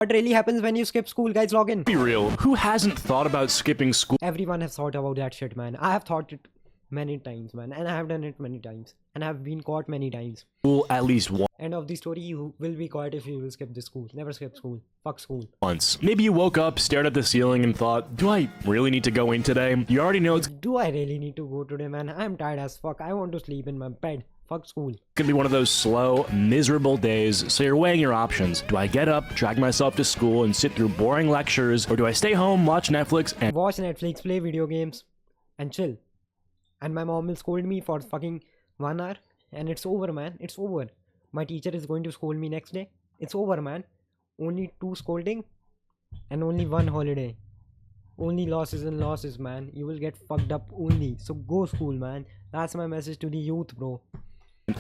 What really happens when you skip school, guys? Log in. Be real, who hasn't thought about skipping school? Everyone has thought about that shit, man. I have thought it many times, man, and I have done it many times, and I have been caught many times. At least End of the story, you will be caught if you will skip the school. Never skip school. Fuck school. once. Maybe you woke up, stared at the ceiling, and thought, do I really need to go in today? You already know it's Do I really need to go today, man? I'm tired as fuck. I want to sleep in my bed. Fuck school. gonna be one of those slow, miserable days, so you're weighing your options. Do I get up, drag myself to school, and sit through boring lectures, or do I stay home, watch Netflix, and Watch Netflix, play video games, and chill. And my mom will scold me for fucking 1 hour, and it's over, man. It's over. My teacher is going to scold me next day. It's over, man. Only 2 scolding, and only 1 holiday. Only losses and losses, man. You will get fucked up only. So go school, man. That's my message to the youth, bro.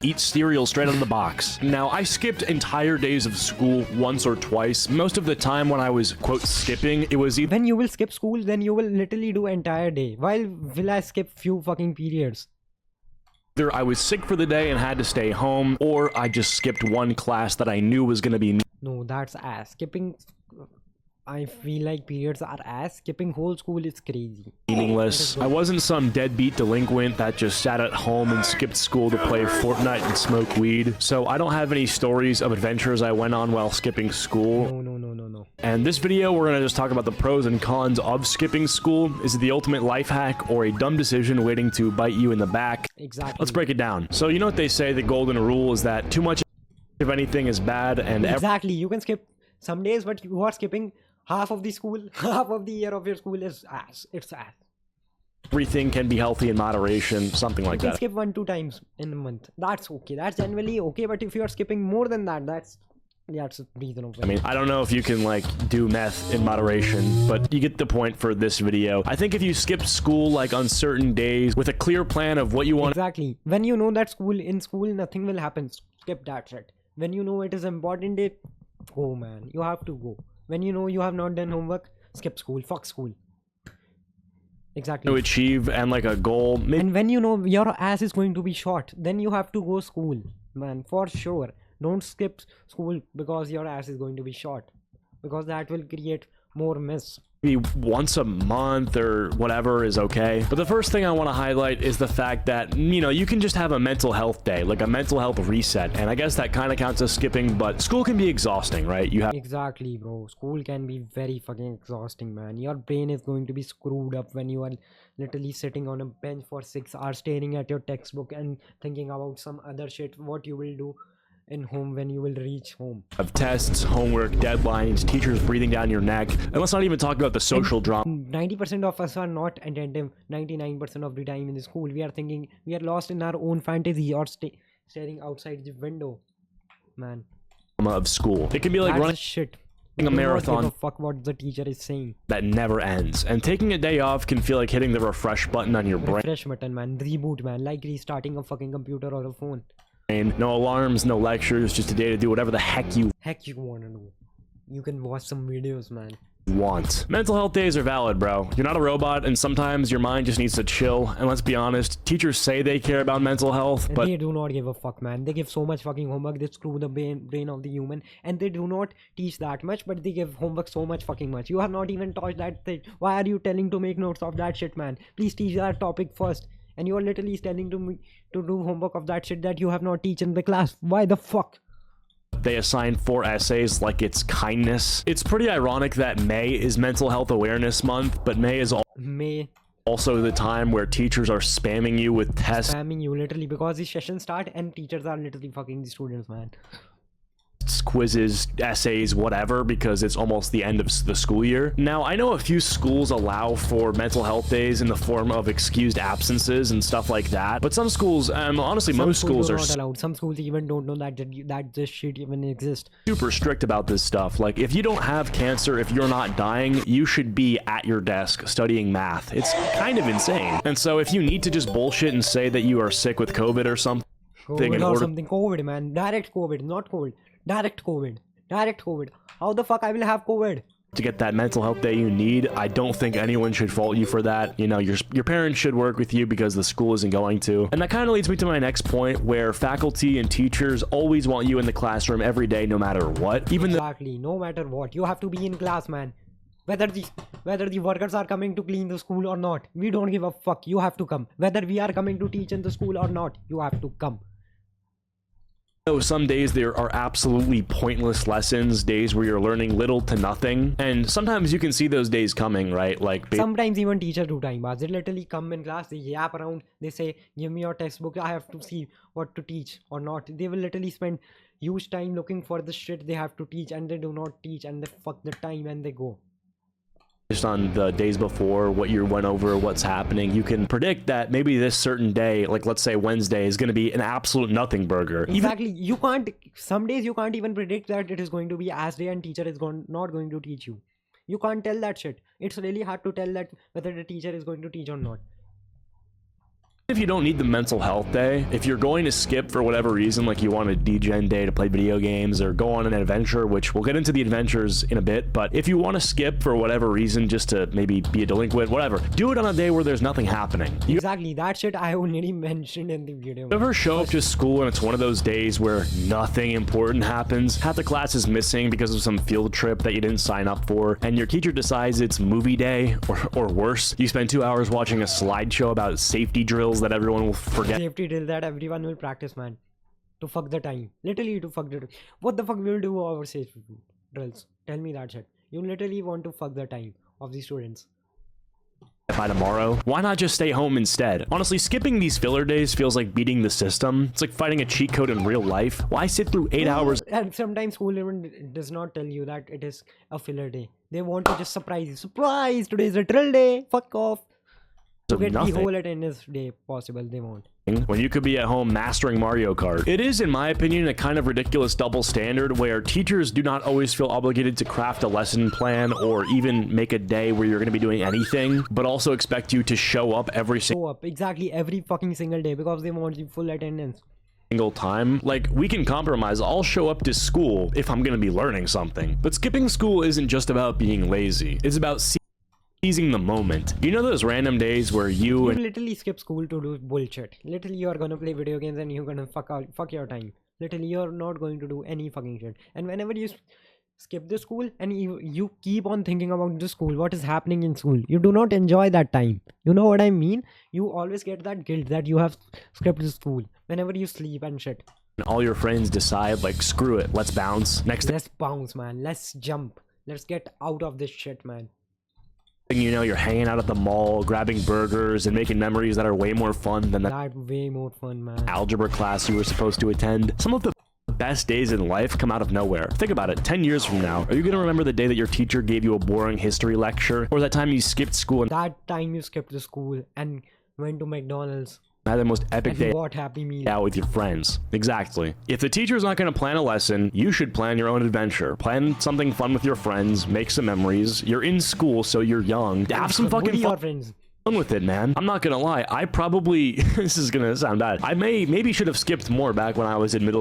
eat cereal straight out of the box? Now, I skipped entire days of school once or twice. Most of the time when I was, quote, skipping, it was either When you will skip school, then you will literally do entire day. While will I skip few fucking periods? I was sick for the day and had to stay home, or I just skipped one class that I knew was gonna be No, that's ass. Skipping, I feel like periods are ass. Skipping whole school is crazy. meaningless. I wasn't some deadbeat delinquent that just sat at home and skipped school to play Fortnite and smoke weed. So I don't have any stories of adventures I went on while skipping school. No. And this video, we're gonna just talk about the pros and cons of skipping school. Is it the ultimate life hack or a dumb decision waiting to bite you in the back? Exactly. Let's break it down. So you know what they say, the golden rule is that too much of anything is bad, and Exactly. You can skip some days, but you are skipping half of the school. Half of the year of your school is ass. It's ass. everything can be healthy in moderation, something like You can that. skip 1-2 times in a month. That's okay. That's generally okay. But if you are skipping more than that, that's reasonable. I mean, I don't know if you can like do meth in moderation, but you get the point for this video. I think if you skip school like on certain days with a clear plan of what you want, Exactly. When you know that in school nothing will happen, skip that shit. When you know it is important day, go, man. You have to go. When you know you have not done homework, skip school. Fuck school. Exactly. to achieve and like a goal, maybe And when you know your ass is going to be short, then you have to go school, man, for sure. Don't skip school because your ass is going to be short, because that will create more mess. once a month or whatever is okay. But the first thing I want to highlight is the fact that, you know, you can just have a mental health day, like a mental health reset. And I guess that kind of counts as skipping, but school can be exhausting, right? You have Exactly, bro. School can be very fucking exhausting, man. Your brain is going to be screwed up when you are literally sitting on a bench for 6 hours staring at your textbook and thinking about some other shit, what you will do in home when you will reach home. tests, homework, deadlines, teachers breathing down your neck. And let's not even talk about the social drama. 90% of us are not attentive. 99% of the time in the school, we are thinking, we are lost in our own fantasy or staring outside the window, man. Of school. It can be like That's running shit. a Do not marathon give a fuck what the teacher is saying. that never ends. And taking a day off can feel like hitting the refresh button on your brain. Refresh button, man. Reboot, man. Like restarting a fucking computer or a phone. No alarms, no lectures, just a day to do whatever the heck you Heck you wanna do. You can watch some videos, man. want. Mental health days are valid, bro. You're not a robot, and sometimes your mind just needs to chill. And let's be honest, teachers say they care about mental health, And but they do not give a fuck, man. They give so much fucking homework, they screw the brain of the human, and they do not teach that much, but they give homework so much fucking much. You are not even taught that thing. Why are you telling to make notes of that shit, man? Please teach that topic first. And you are literally telling to me to do homework of that shit that you have not teach in the class. Why the fuck? they assign 4 essays like it's kindness. It's pretty ironic that May is Mental Health Awareness Month, but May is also the time where teachers are spamming you with tests, Spamming you literally because the sessions start and teachers are literally fucking the students, man. quizzes, essays, whatever, because it's almost the end of the school year. Now, I know a few schools allow for mental health days in the form of excused absences and stuff like that, but some schools, honestly, most schools are not allowed. Some schools even don't know that this shit even exists. super strict about this stuff. Like, if you don't have cancer, if you're not dying, you should be at your desk studying math. It's kind of insane. And so if you need to just bullshit and say that you are sick with COVID or something COVID, man. Direct COVID, not COVID. Direct COVID. How the fuck I will have COVID? to get that mental health day you need. I don't think anyone should fault you for that. You know, your parents should work with you because the school isn't going to. And that kind of leads me to my next point, where faculty and teachers always want you in the classroom every day, no matter what. Even though Exactly, no matter what, you have to be in class, man. Whether the workers are coming to clean the school or not, we don't give a fuck. You have to come. Whether we are coming to teach in the school or not, you have to come. some days there are absolutely pointless lessons, days where you're learning little to nothing, and sometimes you can see those days coming, right? Like Sometimes even teachers do time bars. They literally come in class, they yap around, they say, give me your textbook, I have to see what to teach or not. They will literally spend huge time looking for the shit they have to teach, and they do not teach, and they fuck the time and they go. Based on the days before, what you went over, what's happening, you can predict that maybe this certain day, like let's say Wednesday, is going to be an absolute nothing burger. Exactly. You can't, some days you can't even predict that it is going to be as day and teacher is not going to teach you. You can't tell that shit. It's really hard to tell that whether the teacher is going to teach or not. If you don't need the mental health day, if you're going to skip for whatever reason, like you want a DGen day to play video games or go on an adventure, which we'll get into the adventures in a bit, but if you want to skip for whatever reason, just to maybe be a delinquent, whatever, do it on a day where there's nothing happening. Exactly, that shit I already mentioned in the video. You ever show up to school and it's one of those days where nothing important happens, half the class is missing because of some field trip that you didn't sign up for, and your teacher decides it's movie day, or worse, you spend 2 hours watching a slideshow about safety drills that everyone will forget. Safety drill that everyone will practice, man. To fuck the time. Literally to fuck the time. What the fuck we will do over safety drills? Tell me that shit. You literally want to fuck the time of the students. By tomorrow, why not just stay home instead? Honestly, skipping these filler days feels like beating the system. It's like fighting a cheat code in real life. Why sit through 8 hours? And sometimes school even does not tell you that it is a filler day. They want to just surprise you. Surprise! Today is a drill day. Fuck off. To get the whole attendance day possible they want. When you could be at home mastering Mario Kart. It is, in my opinion, a kind of ridiculous double standard where teachers do not always feel obligated to craft a lesson plan or even make a day where you're going to be doing anything, but also expect you to show up every exactly every fucking single day because they want you full attendance. Single time. Like, we can compromise. I'll show up to school if I'm going to be learning something. But skipping school isn't just about being lazy. It's about seizing the moment. You know those random days where you literally skip school to do bullshit. Literally you're gonna play video games and you're gonna fuck your time. Literally you're not going to do any fucking shit. And whenever you skip the school and you keep on thinking about the school, what is happening in school, you do not enjoy that time. You know what I mean? You always get that guilt that you have skipped the school whenever you sleep and shit. All your friends decide, like, screw it, let's bounce. Let's bounce, man. Let's jump. Let's get out of this shit, man. You know, you're hanging out at the mall, grabbing burgers, and making memories that are way more fun than that way more fun, man. Algebra class you were supposed to attend. Some of the best days in life come out of nowhere. Think about it. 10 years from now, are you going to remember the day that your teacher gave you a boring history lecture? Or that time you skipped school and that time you skipped the school and went to McDonald's? Had the most epic day Happy Meal out with your friends. Exactly. If the teacher's not going to plan a lesson, you should plan your own adventure. Plan something fun with your friends, make some memories. You're in school, so you're young. Have some fucking fun with it, man. I'm not gonna lie, I probably this is gonna sound bad. I maybe should have skipped more back when I was in middle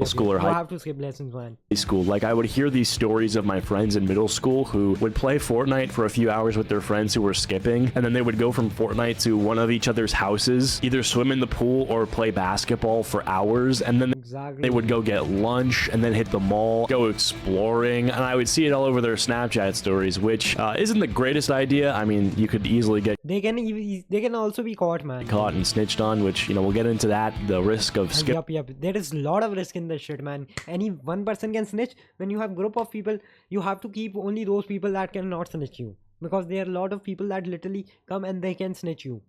school or high you have to skip lessons, man. School. Like, I would hear these stories of my friends in middle school who would play Fortnite for a few hours with their friends who were skipping, and then they would go from Fortnite to one of each other's houses, either swim in the pool or play basketball for hours, and then they would go get lunch and then hit the mall, go exploring, and I would see it all over their Snapchat stories, which isn't the greatest idea. I mean, you could easily get they can also be caught, man. Caught and snitched on, which, you know, we'll get into that, the risk of skip. Yep. There is a lot of risk in this shit, man. Any one person can snitch. When you have group of people, you have to keep only those people that cannot snitch you, because there are a lot of people that literally come and they can snitch you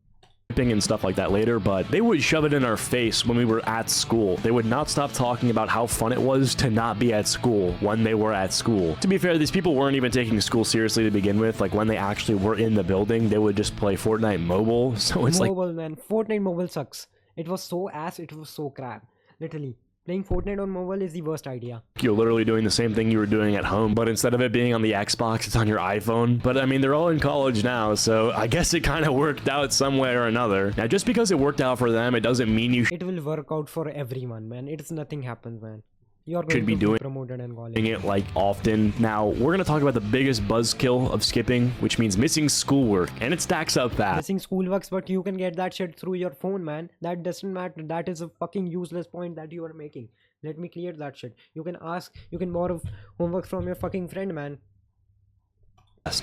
and stuff like that later, but they would shove it in our face when we were at school. They would not stop talking about how fun it was to not be at school when they were at school. To be fair, these people weren't even taking school seriously to begin with. Like, when they actually were in the building, they would just play Fortnite Mobile. So it's mobile, man. Fortnite Mobile sucks. It was so ass, it was so crap. Literally. Playing Fortnite on mobile is the worst idea. You're literally doing the same thing you were doing at home, but instead of it being on the Xbox, it's on your iPhone. But I mean, they're all in college now, so I guess it kind of worked out some way or another. Now, just because it worked out for them, it doesn't mean you It will work out for everyone, man. It's nothing happens, man. You're going should be to doing promoted in college. it like often. Now, we're going to talk about the biggest buzzkill of skipping, which means missing schoolwork, and it stacks up fast. Missing schoolworks, but you can get that shit through your phone, man. That doesn't matter. That is a fucking useless point that you are making. Let me clear that shit. You can borrow homework from your fucking friend, man.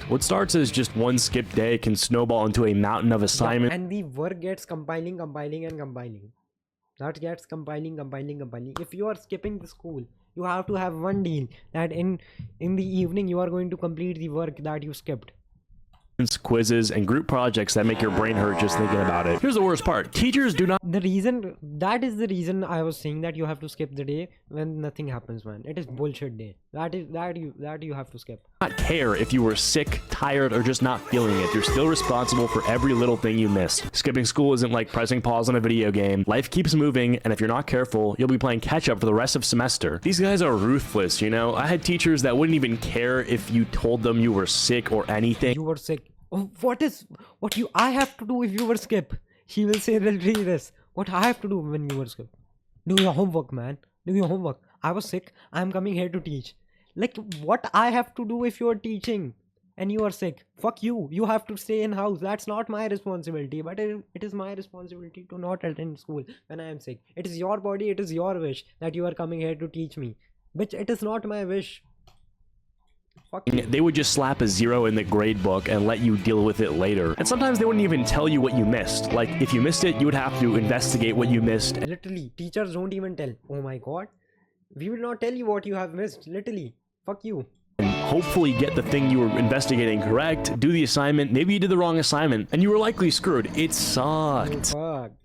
What starts as just one skip day can snowball into a mountain of assignments. And the work gets compiling. That gets compiling. If you are skipping the school, you have to have one deal that in the evening you are going to complete the work that you skipped. Quizzes and group projects that make your brain hurt just thinking about it. Here's the worst part. Teachers do not That is the reason I was saying that you have to skip the day when nothing happens, man. It is bullshit day. That you have to skip. care if you were sick, tired, or just not feeling it. You're still responsible for every little thing you missed. Skipping school isn't like pressing pause on a video game. Life keeps moving, and if you're not careful, you'll be playing catch up for the rest of semester. These guys are ruthless, you know? I had teachers that wouldn't even care if you told them you were sick or anything. You were sick. Oh, I have to do if you were skip? She will say literally this. What I have to do when you were skip? Do your homework, man. Do your homework. I was sick. I'm coming here to teach. Like, what I have to do if you're teaching and you are sick? Fuck you. You have to stay in house. That's not my responsibility. But it is my responsibility to not attend school when I am sick. It is your body. It is your wish that you are coming here to teach me. Bitch, it is not my wish. They would just slap a 0 in the grade book and let you deal with it later. And sometimes they wouldn't even tell you what you missed. Like, if you missed it, you would have to investigate what you missed. Literally, teachers don't even tell. Oh my god. We will not tell you what you have missed. Literally. Fuck you. And hopefully get the thing you were investigating correct, do the assignment, maybe you did the wrong assignment, and you were likely screwed. It sucked. Fucked.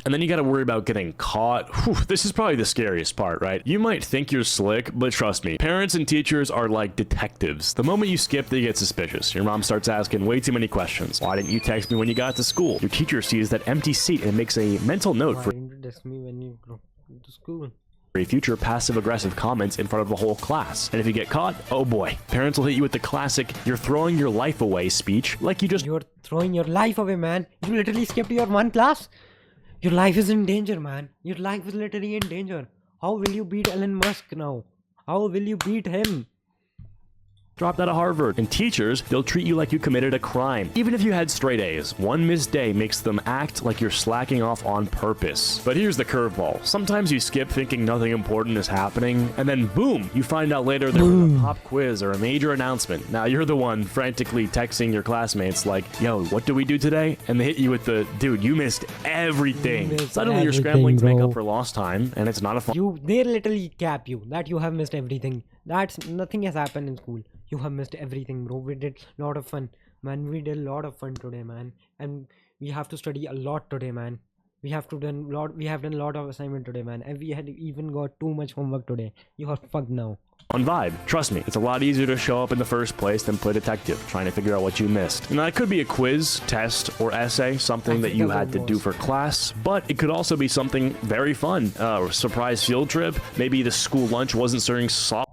And then you gotta worry about getting caught. Whew, this is probably the scariest part, right? You might think you're slick, but trust me, parents and teachers are like detectives. The moment you skip, they get suspicious. Your mom starts asking way too many questions. Why didn't you text me when you got to school? Your teacher sees that empty seat and makes a mental note Why for didn't you text me when you go to school? future passive-aggressive comments in front of the whole class. And if you get caught, oh boy, parents will hit you with the classic, "You're throwing your life away" speech, like you just You're throwing your life away, man. You literally skipped your one class. Your life is in danger, man. Your life is literally in danger. How will you beat Elon Musk now? How will you beat him? dropped out of Harvard. And teachers, they'll treat you like you committed a crime. Even if you had straight A's, one missed day makes them act like you're slacking off on purpose. But here's the curveball. Sometimes you skip thinking nothing important is happening, and then boom, you find out later there was a pop quiz or a major announcement. Now you're the one frantically texting your classmates like, yo, what do we do today? And they hit you with the, dude, you missed everything. Suddenly you're scrambling to make up for lost time, and it's not a fun. They literally cap you that you have missed everything. That's nothing has happened in school. You have missed everything, bro. We did a lot of fun, man. We did a lot of fun today, man. And we have to study a lot today, man. We have done a lot of assignment today, man. And we had even got too much homework today. You are fucked now. On vibe. Trust me, it's a lot easier to show up in the first place than play detective, trying to figure out what you missed. Now, it could be a quiz, test, or essay, something that you had to do for class, but it could also be something very fun. Surprise field trip. Maybe the school lunch wasn't serving soft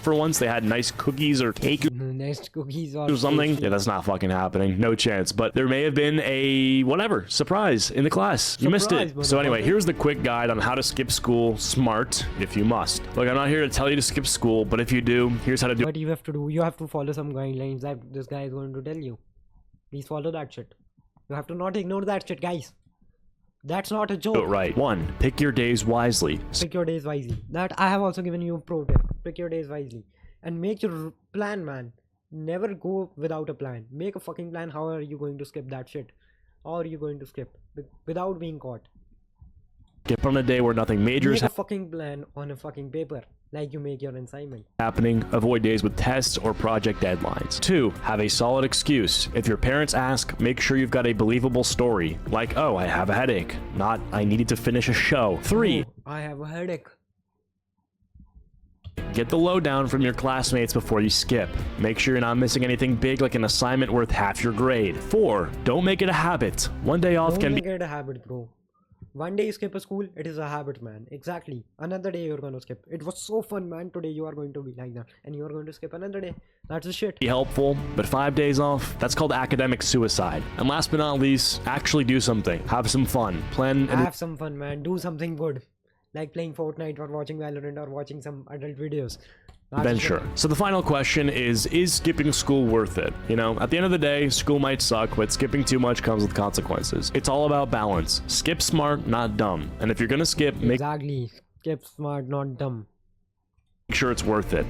for once. They had nice cookies or cake Nice cookies or something. Yeah, that's not fucking happening. No chance. But there may have been a whatever surprise in the class. You missed it. So anyway, here's the quick guide on how to skip school smart if you must. Look, I'm not here to tell you to skip school, but if you do, here's how to do it. What you have to do, you have to follow some guidelines that this guy is going to tell you. Please follow that shit. You have to not ignore that shit, guys. That's not a joke. Right. 1. Pick your days wisely. Pick your days wisely. That I have also given you a pro tip. Pick your days wisely. And make your plan, man. Never go without a plan. Make a fucking plan. How are you going to skip that shit? How are you going to skip without being caught? Skip on a day where nothing major is Make a fucking plan on a fucking paper. Like you make your assignment. happening. Avoid days with tests or project deadlines. 2. Have a solid excuse. If your parents ask, make sure you've got a believable story. Like, oh, I have a headache. Not, I needed to finish a show. 3. Oh, I have a headache. Get the lowdown from your classmates before you skip. Make sure you're not missing anything big like an assignment worth half your grade. 4. Don't make it a habit. One day off Don't can make be it a habit, bro. One day you skip a school, it is a habit, man. Exactly. Another day you're gonna skip. It was so fun, man. Today you are going to be like that. And you are going to skip another day. That's the shit. helpful, but 5 days off, that's called academic suicide. And last but not least, actually do something. Have some fun. Plan and Have some fun, man. Do something good. like playing Fortnite or watching Valorant or watching some adult videos. That's then what- sure. So the final question is skipping school worth it? You know, at the end of the day, school might suck, but skipping too much comes with consequences. It's all about balance. Skip smart, not dumb. And if you're gonna skip, make Exactly. Skip smart, not dumb. sure it's worth it.